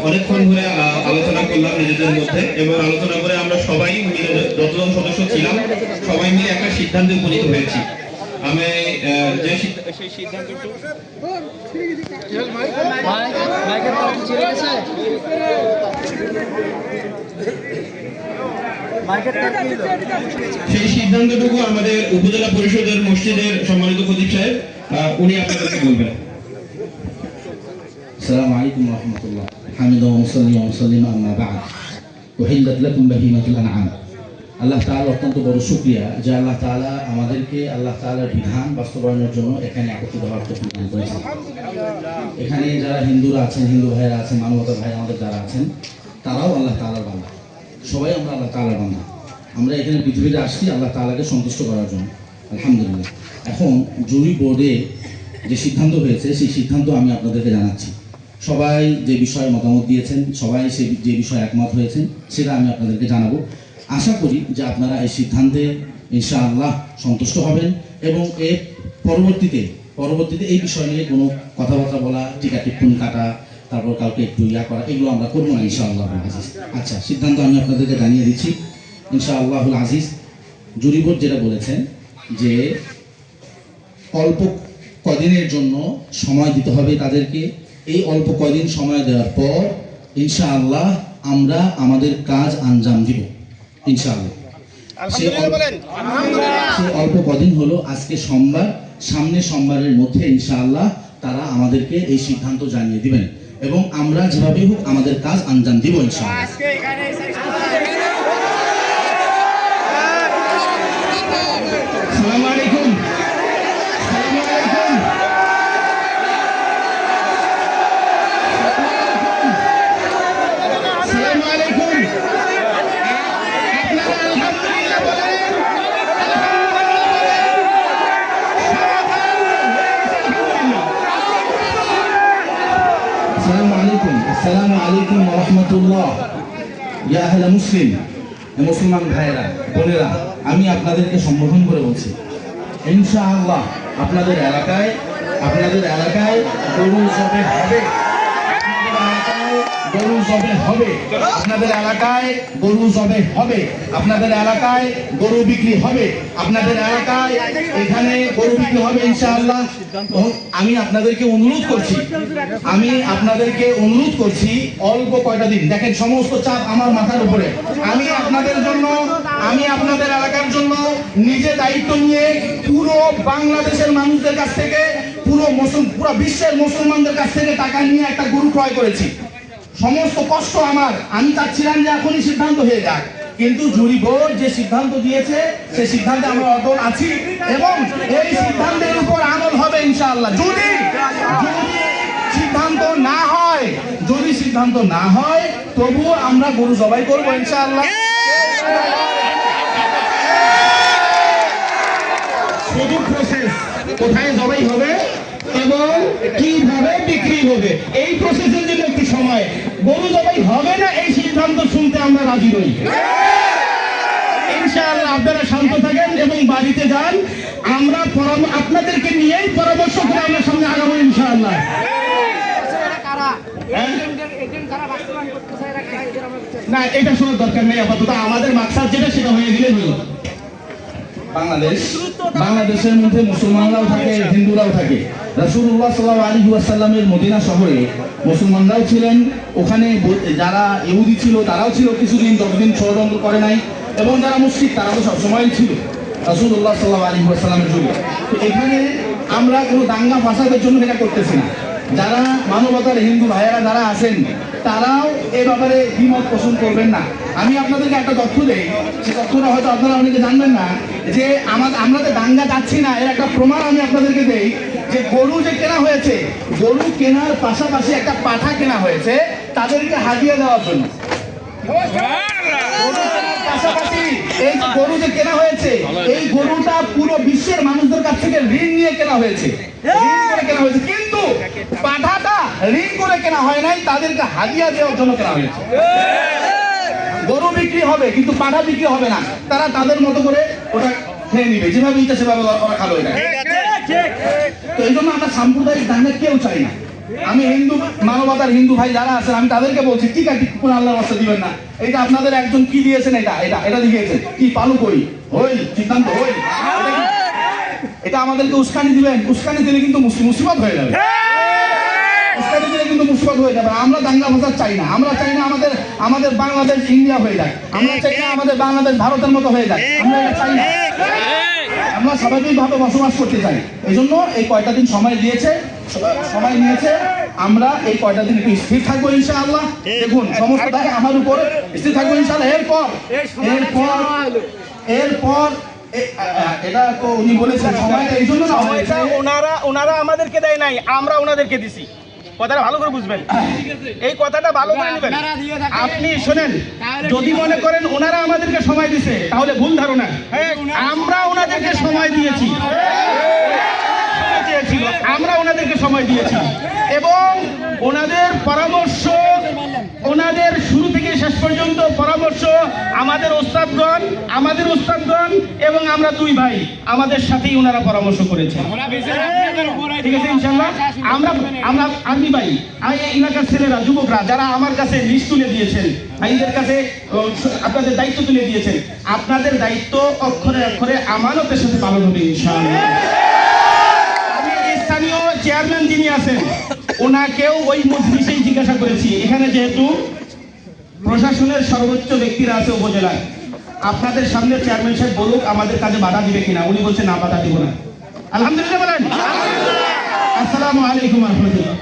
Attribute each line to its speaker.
Speaker 1: অনেকক্ষণ ধরে আলোচনা করলাম নিজেদের মধ্যে, এবং আলোচনা করে আমরা সবাই মিলে, যতজন সদস্য ছিলাম সবাই মিলে একটা সিদ্ধান্তে উপনীত হয়েছি। আমি সেই সিদ্ধান্ত সেই সিদ্ধান্তটুকু আমাদের উপজেলা পরিষদের মসজিদের সম্মানিত খতিব সাহেব উনি আপনাদেরকে বলবেন।
Speaker 2: আসসালামু আলাইকুম ওয়া রাহমাতুল্লাহ। হামিদা ওয়া মুসাল্লি ওয়া মুসাল্লিমু আম্মা বা'দ। উহিল্লাত লাকুম বাহিমাতুল আনআম। আল্লাহ তাআলা অত্যন্ত বড় শুকরিয়া যে আল্লাহ তাআলা আমাদেরকে আল্লাহ তাআলার বিধান বাস্তবায়নের জন্য এখানে একত্রিত হওয়ার তৌফিক দান করেছেন। এখানে যারা হিন্দুরা আছেন, হিন্দু ভাইরা আছেন, মানবতার ভাই আমাদের যারা আছেন, তারাও আল্লাহ তাআলার বান্দা। সবাই আমরা আল্লাহ তাআলার বান্দা। আমরা এখানে পৃথিবীতে আসছি আল্লাহ তাআলাকে সন্তুষ্ট করার জন্য, আলহামদুলিল্লাহ। এখন জুরি বোর্ডে যে সিদ্ধান্ত হয়েছে সেই সিদ্ধান্ত আমি আপনাদেরকে জানাচ্ছি। সবাই যে বিষয়ে মতামত দিয়েছেন, সবাই যে বিষয়ে একমত হয়েছেন, সেটা আমি আপনাদেরকে জানাবো। আশা করি যে আপনারা এই সিদ্ধান্তে ইনশাআল্লাহ সন্তুষ্ট হবেন এবং এর পরবর্তীতে এই বিষয় নিয়ে কোনো কথাবার্তা বলা, টিকা টিপ্পনি কাটা, তারপর কাউকে একটু করা, এগুলো আমরা করবো না ইনশাআল্লাহ আজিজ। আচ্ছা, সিদ্ধান্ত আমি আপনাদেরকে জানিয়ে দিচ্ছি ইনশাআল্লাহুল আজিজ। জুরি বোর্ড যেটা বলেছেন যে অল্প কদিনের জন্য সময় দিতে হবে তাদেরকে। এই অল্প কদিন সময় দেওয়ার পর ইনশাআল্লাহ আমরা আমাদের কাজ আঞ্জাম দিব ইনশাআল্লাহ। সেই অল্প কদিন হলো আজকে সোমবার, সামনে সোমবারের মধ্যে ইনশাআল্লাহ তারা আমাদেরকে এই সিদ্ধান্ত জানিয়ে দিবেন এবং আমরা যেভাবে হোক আমাদের কাজ আঞ্জাম দিব ইনশাআল্লাহ। আসসালামু আলাইকুম। আসসালামু আলাইকুম ওয়া রাহমাতুল্লাহ। ইয়া আহলা মুসলিম, মুসলমান ভাইরা বোনেরা, আমি আপনাদেরকে সম্বোধন করে বলছি ইনশাআল্লাহ আপনাদের এলাকায় গরু জবে হবে, গরু জবে হবে, আপনাদের এলাকায় গরু জবে হবে, আপনাদের এলাকায় গরু বিক্রি হবে, আপনাদের এলাকায় এখানে গরু বিক্রি হবে ইনশাআল্লাহ। আমি আপনাদেরকে অনুরোধ করছি অল্প কয়টা দিন, দেখেন সমস্ত চাপ আমার মাথার উপরে। আমি আপনাদের এলাকার জন্য নিজে দায়িত্ব নিয়ে পুরো বাংলাদেশের মানুষদের কাছ থেকে, পুরো বিশ্বের মুসলমানদের কাছ থেকে টাকা নিয়ে একটা গরু ক্রয় করেছি। সমস্ত কষ্ট আমার, আমি চাচ্ছিলাম যে এখনই সিদ্ধান্ত হয়ে যাক, কিন্তু জুরি বোর্ড যে সিদ্ধান্ত দিয়েছে সেই সিদ্ধান্তে আমরা অটল আছি এবং এই সিদ্ধান্তের উপর আমল হবে ইনশাআল্লাহ। যদি সিদ্ধান্ত না হয় তবুও আমরা গরু জবাই করবো ইনশাআল্লাহ। শুধু প্রসেস, কোথায় জবাই হবে এবং কিভাবে বিক্রি হবে, এই প্রসেসের জন্য একটু সময়। গরু জবাই হবে না এই সিদ্ধান্ত শুনতে আমরা রাজি নই ইনশাআল্লাহ। আপনারা শান্ত থাকেন এবং বাড়িতে যান, আমরা আপনাদেরকে নিয়েই পরামর্শ করে আমরা সামনে আগাবো ইনশাআল্লাহ। না, এটা শোনার দরকার নেই আপাতত, আমাদের মাকসাদ যেটা সেটা হয়ে গেলে হলো। বাংলাদেশের মধ্যে মুসলমানরাও থাকে, হিন্দুরাও থাকে। রাসূলুল্লাহ সাল্লাল্লাহু আলাইহি ওয়াসাল্লামের মদিনা শহরে মুসলমানরাও ছিলেন, ওখানে যারা ইহুদি ছিল তারাও ছিল কিছুদিন, ততদিন ষড়যন্ত্র করে নাই, এবং যারা মুশরিক তারাও সবসময় ছিল রাসূলুল্লাহ সাল্লাল্লাহু আলাইহি ওয়াসাল্লামের যুগে। তো এখানে আমরা কোনো দাঙ্গা ফাসাদের জন্য এটা করতেছি না। যারা মানবতার হিন্দু ভাইয়েরা যারা আছেন তারাও এ ব্যাপারে দ্বিমত পোষণ করবেন না। আমি আপনাদেরকে একটা তথ্য দেই, সে তথ্যটা হয়তো আপনারা অনেকে জানবেন না, যে আমরা যে দাঙ্গা যাচ্ছি না এর একটা প্রমাণ আমি আপনাদেরকে দেই। যে গরু যে কেনা হয়েছে, গরু কেনার পাশাপাশি একটা পাঠা কেনা হয়েছে তাদেরকে হাদিয়া দেওয়ার জন্য। পাশাপাশি এই যে গরু যে কেনা হয়েছে, এই গরুটা পুরো বিশ্বের মানুষদের কাছ থেকে ঋণ নিয়ে কেনা হয়েছে, কিন্তু পাঠাটা ঋণ করে কেনা হয় নাই, তাদেরকে হাদিয়া দেওয়ার জন্য কেনা হয়েছে। গরু বিক্রি হবে কিন্তু পাঠা বিক্রি হবে না, তারা তাদের মতো করে ওটা খেয়ে নিবে, যেভাবে ইচ্ছা সেভাবে ওরা খাবে। তো এই জন্য আমরা সাম্প্রদায়িক দাঙ্গা কেউ চাই না। আমি হিন্দু মানবতার হিন্দু ভাই যারা আছেন আমি তাদেরকে বলছি ঠিক আছে কোন আল্লাহর রাস্তা দিবেন না। এটা আপনাদের একজন কি দিয়েছেন, এটা দিয়েছেন কি পালু করি হই সিদ্ধান্ত হই, এটা আমাদেরকে উস্কানি দিবেন। উস্কানি দিলে কিন্তু মুসিবত হয়ে যাবে, উস্কানি দিলে কিন্তু মুসিবত হয়ে যাবে। আমরা দাঙ্গা ফাসাদ চাই না, আমরা চাই না আমাদের বাংলাদেশ ইন্ডিয়া হয়ে যাক, আমরা চাই না আমাদের বাংলাদেশ ভারতের মতো হয়ে যাক, আমরা এটা চাই না। আমরা স্বাভাবিকভাবে বসবাস করতে চাই। এই জন্য এই কয়টা দিন সময় নিয়েছে, আমরা এই কয়টা দিন একটু স্থির থাকবো ইনশাআল্লাহ। দেখুন সমস্ত দায় আমার উপর, স্থির থাকবো ইনশাআল্লাহ। এরপর এটা তো উনি বলেছেন সময়টা এই জন্য না হয়েছে,
Speaker 3: ওনারা আমাদেরকে দেয় নাই, আমরা ওনাদেরকে দিছি। কথাটা ভালো করে বুঝবেন, এই কথাটা ভালো করে নেবেন। আপনি শোনেন, যদি মনে করেন ওনারা আমাদেরকে সময় দিছে তাহলে ভুল ধারণা। আমরা ওনাদেরকে সময় দিয়েছি, আমরা ওনাদেরকে সময় দিয়েছি এবং ওনাদের পরামর্শ, ওনাদের শুরু থেকে শেষ পর্যন্ত পরামর্শ আমাদের ওস্তাদগণ এবং আমরা দুই ভাই আমাদের সাথেই ওনারা পরামর্শ করেছেন। ঠিক আছে ইনশাআল্লাহ। আমরা আর্মি ভাই, এই এলাকার ছেলেরা, যুবকরা যারা আমার কাছে লিস্ট তুলে দিয়েছেন, ভাইদের কাছে আপনাদের দায়িত্ব তুলে দিয়েছেন, আপনাদের দায়িত্ব অক্ষরে অক্ষরে আমানতের সাথে পালন হবে ইনশাআল্লাহ। স্থানীয় চেয়ারম্যান যিনি আছেন ওনাকেও ওই মজলিসেই জিজ্ঞাসা করেছি, এখানে যেহেতু প্রশাসনের সর্বোচ্চ ব্যক্তিরা আছে উপজেলায়, আপনাদের সামনে চেয়ারম্যান সাহেব বলুক আমাদের কাজে বাধা দিবে কিনা। উনি বলছেন না, বাধা দিব না। আলহামদুলিল্লাহ বলেন। আসসালামু আলাইকুম ওয়া রাহমাতুল্লাহ।